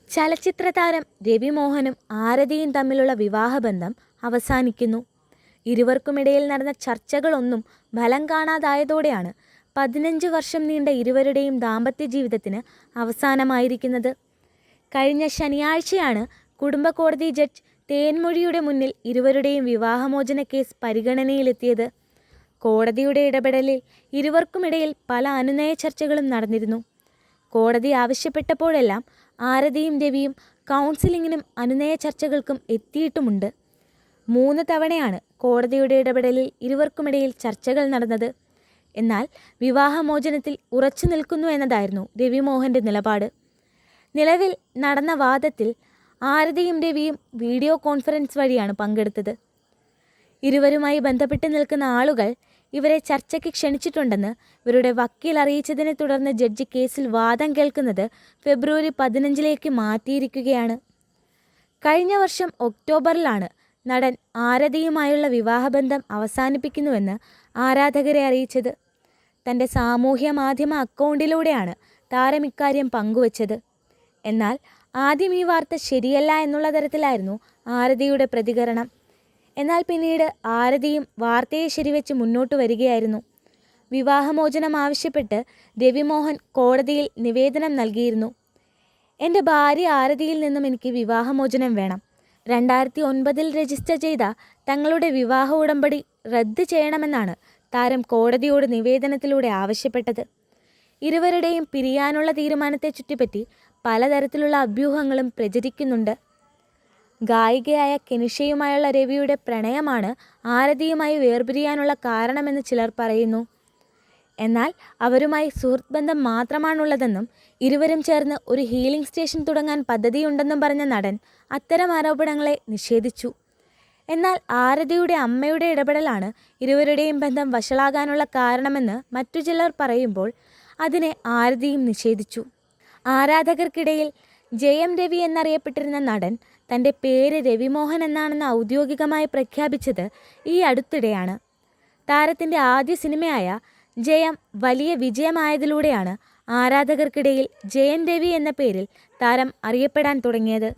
ചലച്ചിത്ര താരം രവി മോഹനും ആരതിയും തമ്മിലുള്ള വിവാഹബന്ധം അവസാനിക്കുന്നു. ഇരുവർക്കുമിടയിൽ നടന്ന ചർച്ചകളൊന്നും ഫലം കാണാതായതോടെയാണ് 15 വർഷം നീണ്ട ഇരുവരുടെയും ദാമ്പത്യ ജീവിതത്തിന് അവസാനമായിരിക്കുന്നത്. കഴിഞ്ഞ ശനിയാഴ്ചയാണ് കുടുംബക്കോടതി ജഡ്ജ് തേൻമൊഴിയുടെ മുന്നിൽ ഇരുവരുടെയും വിവാഹമോചന കേസ് പരിഗണനയിലെത്തിയത്. കോടതിയുടെ ഇടപെടലിൽ ഇരുവർക്കുമിടയിൽ പല അനുനയ ചർച്ചകളും നടന്നിരുന്നു. കോടതി ആവശ്യപ്പെട്ടപ്പോഴെല്ലാം ആരതിയും രവിയും കൗൺസിലിങ്ങിനും അനുനയ ചർച്ചകൾക്കും എത്തിയിട്ടുമുണ്ട്. 3 തവണയാണ് കോടതിയുടെ ഇടപെടലിൽ ഇരുവർക്കുമിടയിൽ ചർച്ചകൾ നടന്നത്. എന്നാൽ വിവാഹമോചനത്തിൽ ഉറച്ചു നിൽക്കുന്നു എന്നതായിരുന്നു രവി മോഹൻ്റെ നിലപാട്. നിലവിൽ നടന്ന വാദത്തിൽ ആരതിയും രവിയും വീഡിയോ കോൺഫറൻസ് വഴിയാണ് പങ്കെടുത്തത്. ഇരുവരുമായി ബന്ധപ്പെട്ട് നിൽക്കുന്ന ആളുകൾ ഇവരെ ചർച്ചയ്ക്ക് ക്ഷണിച്ചിട്ടുണ്ടെന്ന് ഇവരുടെ വക്കീൽ അറിയിച്ചതിനെ തുടർന്ന് ജഡ്ജി കേസിൽ വാദം കേൾക്കുന്നത് ഫെബ്രുവരി 15 മാറ്റിയിരിക്കുകയാണ്. കഴിഞ്ഞ വർഷം ഒക്ടോബറിലാണ് നടൻ ആരതിയുമായുള്ള വിവാഹബന്ധം അവസാനിപ്പിക്കുന്നുവെന്ന് ആരാധകരെ അറിയിച്ചത്. തൻ്റെ സാമൂഹ്യ മാധ്യമ അക്കൗണ്ടിലൂടെയാണ് താരം ഇക്കാര്യം പങ്കുവച്ചത്. എന്നാൽ ആദ്യം ഈ വാർത്ത ശരിയല്ല എന്നുള്ള തരത്തിലായിരുന്നു ആരതിയുടെ പ്രതികരണം. എന്നാൽ പിന്നീട് ആരതിയും വാർത്തയെ ശരിവെച്ച് മുന്നോട്ട് വരികയായിരുന്നു. വിവാഹമോചനം ആവശ്യപ്പെട്ട് രവി മോഹൻ കോടതിയിൽ നിവേദനം നൽകിയിരുന്നു. എൻ്റെ ഭാര്യ ആരതിയിൽ നിന്നും എനിക്ക് വിവാഹമോചനം വേണം. 2009 രജിസ്റ്റർ ചെയ്ത തങ്ങളുടെ വിവാഹ ഉടമ്പടി റദ്ദ് ചെയ്യണമെന്നാണ് താരം കോടതിയോട് നിവേദനത്തിലൂടെ ആവശ്യപ്പെട്ടത്. ഇരുവരുടെയും പിരിയാനുള്ള തീരുമാനത്തെ ചുറ്റിപ്പറ്റി പലതരത്തിലുള്ള അഭ്യൂഹങ്ങളും പ്രചരിക്കുന്നുണ്ട്. ഗായികയായ കെനിഷയുമായുള്ള രവിയുടെ പ്രണയമാണ് ആരതിയുമായി വേർപിരിയാനുള്ള കാരണമെന്ന് ചിലർ പറയുന്നു. എന്നാൽ അവരുമായി സുഹൃത്ത് ബന്ധം മാത്രമാണുള്ളതെന്നും ഇരുവരും ചേർന്ന് ഒരു ഹീലിംഗ് സ്റ്റേഷൻ തുടങ്ങാൻ പദ്ധതിയുണ്ടെന്നും പറഞ്ഞ നടൻ അത്തരം ആരോപണങ്ങളെ നിഷേധിച്ചു. എന്നാൽ ആരതിയുടെ അമ്മയുടെ ഇടപെടലാണ് ഇരുവരുടെയും ബന്ധം വഷളാകാനുള്ള കാരണമെന്ന് മറ്റു ചിലർ പറയുമ്പോൾ അതിനെ ആരതിയും നിഷേധിച്ചു. ആരാധകർക്കിടയിൽ ജയം രവി എന്നറിയപ്പെട്ടിരുന്ന നടൻ തൻ്റെ പേര് രവിമോഹൻ എന്നാണെന്ന് ഔദ്യോഗികമായി പ്രഖ്യാപിച്ചത് ഈ അടുത്തിടെയാണ്. താരത്തിൻ്റെ ആദ്യ സിനിമയായ ജയം വലിയ വിജയമായതിലൂടെയാണ് ആരാധകർക്കിടയിൽ ജയൻ രവി എന്ന പേരിൽ താരം അറിയപ്പെടാൻ തുടങ്ങിയത്.